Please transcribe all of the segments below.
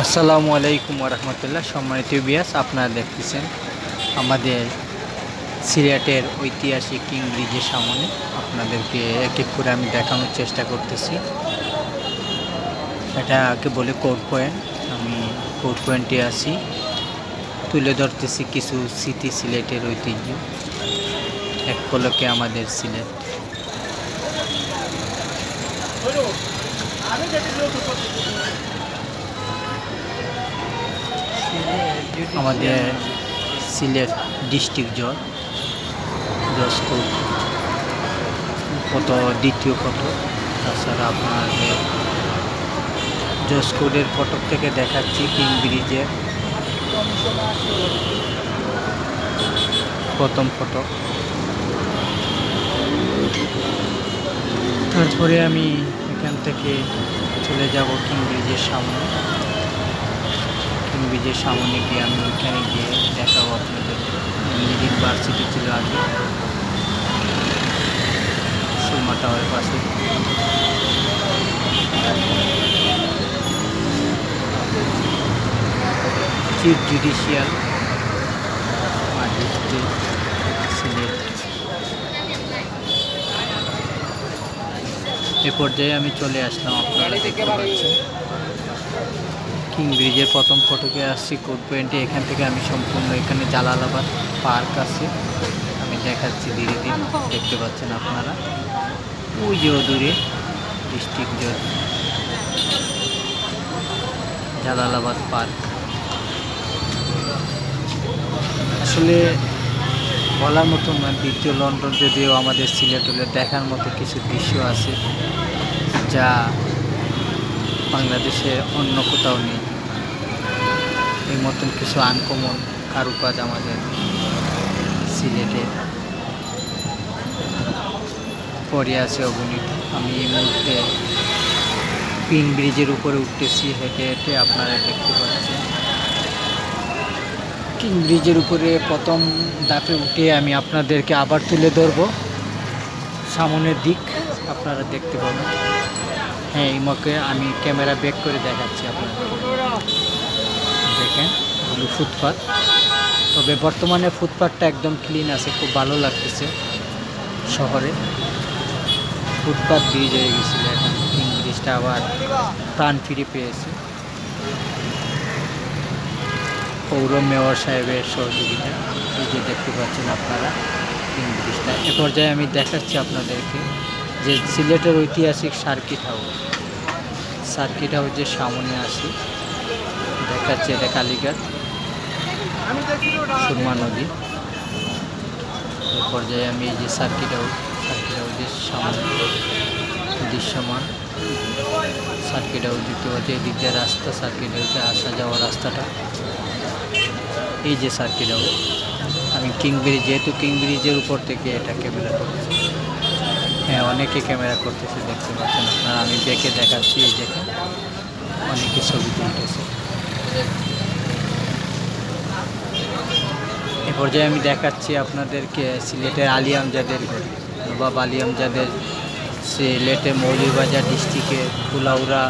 আসসালামু আলাইকুম রহমতুল্লাহ। সম্মানিত বিয়াস, আপনারা দেখতেছেন আমাদের সিলেটের ঐতিহাসিক কিং ব্রিজের সামনে। আপনাদেরকে এক এক করে আমি দেখানোর চেষ্টা করতেছি। এটাকে বলে কোর্ট পয়েন্ট। আমি কোর্ট পয়েন্টে আছি, তুলে ধরতেছি কিছু স্মৃতি, সিলেটের ঐতিহ্য, এক পলকে আমাদের সিলেট। আমাদের সিলেট ডিস্ট্রিক্ট জজকোট কত দ্বিতীয় ফটক। তাছাড়া আপনাদের জজকোটের ফটক থেকে দেখাচ্ছি কিং ব্রিজের প্রথম ফটক। তারপরে আমি এখান থেকে চলে যাব কিং ব্রিজের সামনে। কিং ব্রিজের সামনে গিয়ে আমি ওইখানে গিয়ে দেখাবো আপনাদের। ইউনিভার্সিটি ছিল আগে, সুরমা টাওয়ারের পাশে। Chief judicial magistrate Sylhet. এ পর্যায়ে আমি চলে আসলাম, আপনারা দেখতে পাচ্ছেন কিং ব্রিজের প্রথম ফটকে আসছি কোর্ট পয়েন্টে। এখান থেকে আমি সম্পূর্ণ এখানে জালালাবাদ পার্ক আছে, আমি দেখাচ্ছি ধীরে ধীরে। দেখতে পাচ্ছেন আপনারা ওই যে দূরে ডিস্ট্রিক্ট জালালাবাদ পার্ক। আসলে বলার মতো না, দ্বিতীয় লন্ডন যদিও আমাদের সিলেট হলে দেখার মতো কিছু দৃশ্য আছে যা বাংলাদেশে অন্য কোথাও নেই। এই মতন কিছু আনকমন কারুকাজ আমাদের সিলেটে পড়ে আছে অগণিত। আমি এই মুহূর্তে কিং ব্রিজের উপরে উঠতেছি হেঁটে হেঁটে, আপনারা দেখতে পাচ্ছেন। কিং ব্রিজের উপরে প্রথম ধাপে উঠে আমি আপনাদেরকে আবার তুলে ধরব সামনের দিক, আপনারা দেখতে পাবেন। হ্যাঁ, এই মকে আমি ক্যামেরা ব্যাক করে দেখাচ্ছি আপনাদের। দেখেন হলো ফুটপাথ, তবে বর্তমানে ফুটপাথটা একদম ক্লিন আছে, খুব ভালো লাগতেছে। শহরে ফুটপাথ ব্রিজ হয়ে গেছিলো, এখন কিং ব্রিজটা আবার প্রাণ ফিরে পেয়েছে পৌর মেয়র সাহেবের সহযোগিতা। এই যে দেখতে পাচ্ছেন আপনারা কিং ব্রিজটা। এ পর্যায়ে আমি দেখাচ্ছি আপনাদেরকে যে সিলেটের ঐতিহাসিক সার্কিট হাউসের সামনে আসি, দেখাচ্ছি। এটা কালীঘাট, সুরমা নদী। এ পর্যায়ে আমি এই যে সার্কিট হাউসের সামনে দৃশ্যমান। সার্কিট হাউস দেখতে পাচ্ছি, এদিক দিয়ে রাস্তা, সার্কিট হাউসে আসা যাওয়ার রাস্তাটা। এই যে সার্কিট হাউস। আমি কিং ব্রিজ, যেহেতু কিং ব্রিজের উপর থেকে এটা ক্যামেরা করছি। হ্যাঁ, অনেকে ক্যামেরা করতেছে, দেখতে পাচ্ছেন আপনারা। আমি দেখে দেখাচ্ছি, এই দেখেন অনেকে ছবি তুলতেছে। এ পর্যায়ে আমি দেখাচ্ছি আপনাদেরকে সিলেটের আলী আমজাদের ঘর, নবাব আলী আমজাদের সিলেটের মৌলভীবাজার ডিস্ট্রিক্টের কুলাউড়া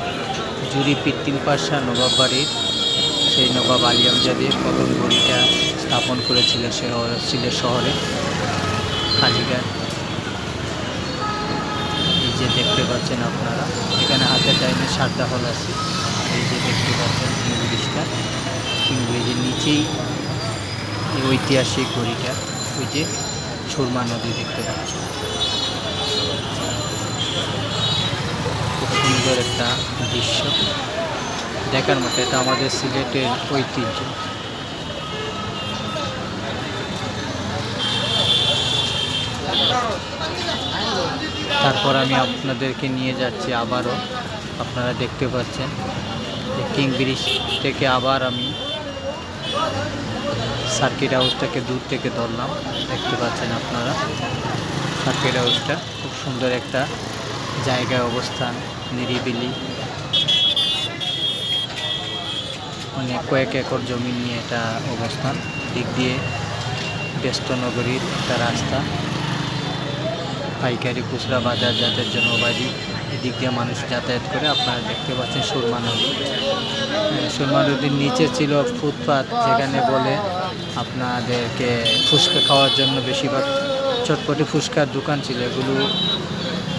জুরিপির 3 পাশা নবাব বাড়ির সেই নবাব আলী আমজাদের প্রথম গড়িটা স্থাপন করেছিল সিলেট শহরে কালীঘাট। এই যে দেখতে পাচ্ছেন আপনারা, এখানে হাতের টাইমে সারদা হল আছে। এই যে দেখতে পাচ্ছেন কিং ব্রিজটা, কিং ব্রিজের নিচেই এই ঐতিহাসিক গড়িটা। ওই যে সুরমা নদী দেখতে পাচ্ছেন, খুব সুন্দর একটা দৃশ্য দেখার মতো। এটা আমাদের সিলেটের ঐতিহ্য। তারপর আমি আপনাদেরকে নিয়ে যাচ্ছি আবারও, আপনারা দেখতে পাচ্ছেন যে কিং ব্রিজ থেকে আবার আমি সার্কিট হাউসটাকে দূর থেকে ধরলাম। দেখতে পাচ্ছেন আপনারা সার্কিট হাউসটা খুব সুন্দর একটা জায়গায় অবস্থান, নিরিবিলি, মানে কয়েক একর জমি নিয়ে এটা অবস্থান। দিক দিয়ে ব্যস্ত নগরীর একটা রাস্তা, পাইকারি খুচরা বাজার যাদের জন্য বাড়ি, এদিক দিয়ে মানুষ যাতায়াত করে। আপনারা দেখতে পাচ্ছেন সুরমা নদী। সুরমা নদীর নিচে ছিল ফুটপাত, যেখানে বলে আপনাদেরকে ফুচকা খাওয়ার জন্য বেশিরভাগ চটপটি ফুচকার দোকান ছিল, এগুলো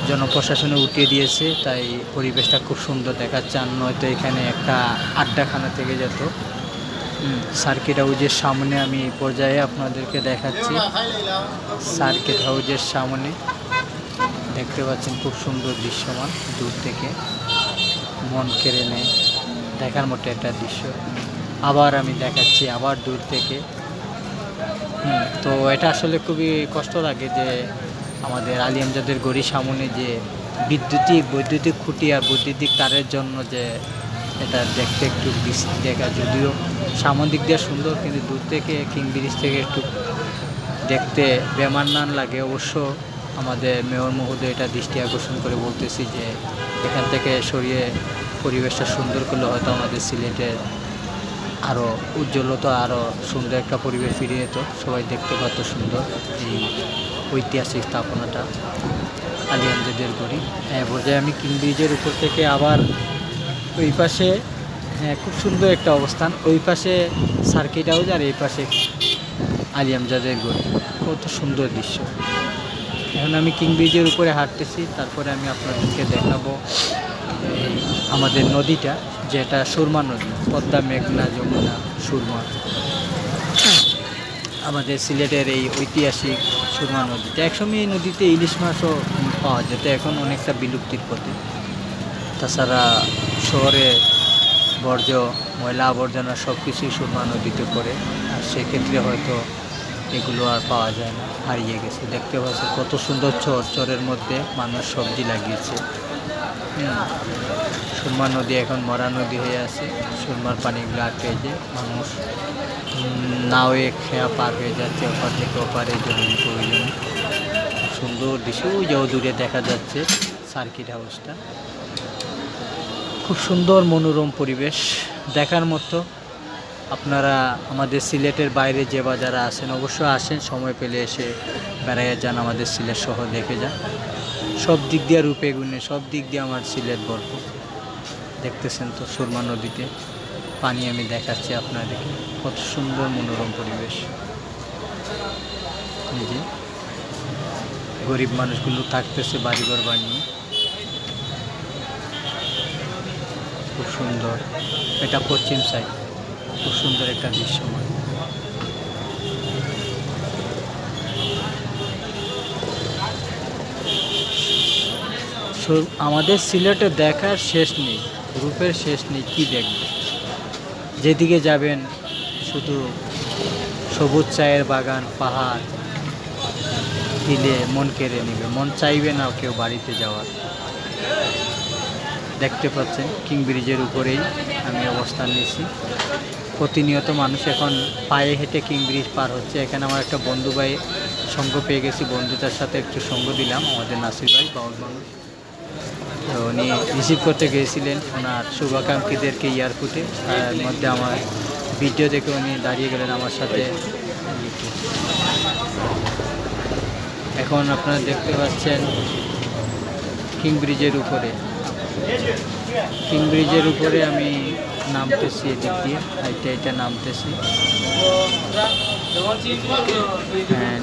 জনপ্রশাসনে উঠিয়ে দিয়েছে, তাই পরিবেশটা খুব সুন্দর দেখাচ্ছে। আর নয়তো এখানে একটা আড্ডাখানা থেকে যেত। সার্কিট হাউজের সামনে আমি এই পর্যায়ে আপনাদেরকে দেখাচ্ছি। সার্কিট হাউজের সামনে দেখতে পাচ্ছেন খুব সুন্দর দৃশ্যমান, দূর থেকে মন কেড়ে নেয়, দেখার মতো একটা দৃশ্য। আবার আমি দেখাচ্ছি আবার দূর থেকে। তো এটা আসলে খুবই কষ্ট লাগে যে আমাদের আলী আমজাদের গড়ির সামনে যে বৈদ্যুতিক খুঁটি আর বৈদ্যুতিক তারের জন্য যে এটা দেখতে একটু বিশ্রী দেখা, যদিও সামন দিক দিয়ে সুন্দর, কিন্তু দূর থেকে কিং ব্রিজ থেকে একটু দেখতে বেমানান লাগে। অবশ্য আমাদের মেয়র মহোদয় এটা দৃষ্টি আকর্ষণ করে বলতেছি যে এখান থেকে সরিয়ে পরিবেশটা সুন্দর করলে হয়তো আমাদের সিলেটের আরও উজ্জ্বলতা, আরও সুন্দর একটা পরিবেশ ফিরে যেত, সবাই দেখতে পারত সুন্দর এই ঐতিহাসিক স্থাপনাটা আলী আমজাদের গড়ি। পর্যায়ে আমি কিং ব্রিজের উপর থেকে আবার ওই পাশে, খুব সুন্দর একটা অবস্থান, ওই পাশে সার্কিট হাউস আর এই পাশে আলী আমজাদের গড়ি, কত সুন্দর দৃশ্য। এখন আমি কিং ব্রিজের উপরে হাঁটতেছি, তারপরে আমি আপনাদেরকে দেখাবো আমাদের নদীটা, যেটা সুরমা নদী, পদ্মা, মেঘনা, যমুনা, সুরমা, আমাদের সিলেটের এই ঐতিহাসিক সুরমা নদীটা। একসময় এই নদীতে ইলিশ মাছও পাওয়া যেত, এখন অনেকটা বিলুপ্তির পথে। তাছাড়া শহরে বর্জ্য, ময়লা আবর্জনা সব কিছুই সুরমা নদীতে পড়ে, আর সেক্ষেত্রে হয়তো এগুলো আর পাওয়া যায় না, হারিয়ে গেছে। দেখতে পাচ্ছি কত সুন্দর চরের মধ্যে মানুষ সবজি লাগিয়েছে। সুরমা নদী এখন মরা নদী হয়ে আছে, সুরমার পানিগুলো আটকে যে মানুষ নাওয়ে খেয়া পার হয়ে যাচ্ছে ওপার থেকে ওপারে, জরুরি প্রয়োজন। সুন্দর দৃশ্য, ওই যে দূরে দেখা যাচ্ছে সার্কিট হাউসটা, খুব সুন্দর মনোরম পরিবেশ দেখার মতো। আপনারা আমাদের সিলেটের বাইরে যে বা যারা আসেন অবশ্যই আসেন, সময় পেলে এসে বেড়াইয়া যান, আমাদের সিলেট শহর দেখে যান। সব দিক দিয়ে রূপে গুণে, সব দিক দিয়ে আমার সিলেট ভরপুর। দেখতেছেন তো সুরমা নদীতে পানি আমি দেখাচ্ছি আপনাদেরকে, কত সুন্দর মনোরম পরিবেশ। এই যে গরিব মানুষগুলো থাকতেছে বাড়িঘর বানিয়ে, খুব সুন্দর। এটা পশ্চিম সাইড, খুব সুন্দর একটা দৃশ্যমান। আমাদের সিলেটে দেখার শেষ নেই, রূপের শেষ নেই, কি দেখবে, যেদিকে যাবেন শুধু সবুজ চায়ের বাগান, পাহাড় দিলে মন কেড়ে নেবে, মন চাইবে না কেউ বাড়িতে যাওয়ার। দেখতে পাচ্ছেন কিং ব্রিজের উপরেই আমি অবস্থান নিয়েছি। প্রতিনিয়ত মানুষ এখন পায়ে হেঁটে কিং ব্রিজ পার হচ্ছে। এখানে আমার একটা বন্ধু ভাই সঙ্গ পেয়ে গেছি, বন্ধুটার সাথে একটু সঙ্গ দিলাম, আমাদের নাসির ভাই, বাউল মানুষ। তো উনি রিসিভ করতে গিয়েছিলেন ওনার শুভাকাঙ্ক্ষীদেরকে এয়ারপোর্টে, তার মধ্যে আমার ভিডিও দেখে উনি দাঁড়িয়ে গেলেন আমার সাথে। এখন আপনারা দেখতে পাচ্ছেন কিং ব্রিজের উপরে, কিং ব্রিজের উপরে আমি নামতেছি, এদিক দিয়ে হাইটে হাইটে নামতেছি। হ্যাঁ,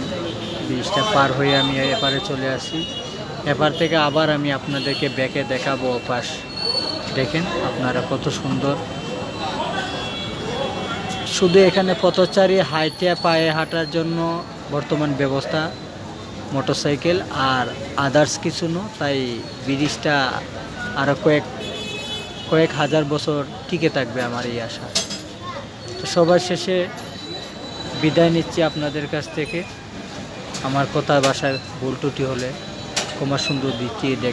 ব্রিজটা পার হয়ে আমি এপারে চলে আসি। এপার থেকে আবার আমি আপনাদেরকে ব্যাকে দেখাবো ওপাশ। দেখেন আপনারা কত সুন্দর। শুধু এখানে পথচারী হাইটে পায়ে হাঁটার জন্য বর্তমান ব্যবস্থা মোটরসাইকেল, আর আদার্স কিছু না। তাই ব্রিজটা আরও কয়েক হাজার বছর টিকে থাকবে আমার এই আশা। তো সবার শেষে বিদায় নিচ্ছি আপনাদের কাছ থেকে। আমার কথা ভাষায় ভুল ত্রুটি হলে ক্ষমা সুন্দর দিচ্ছি।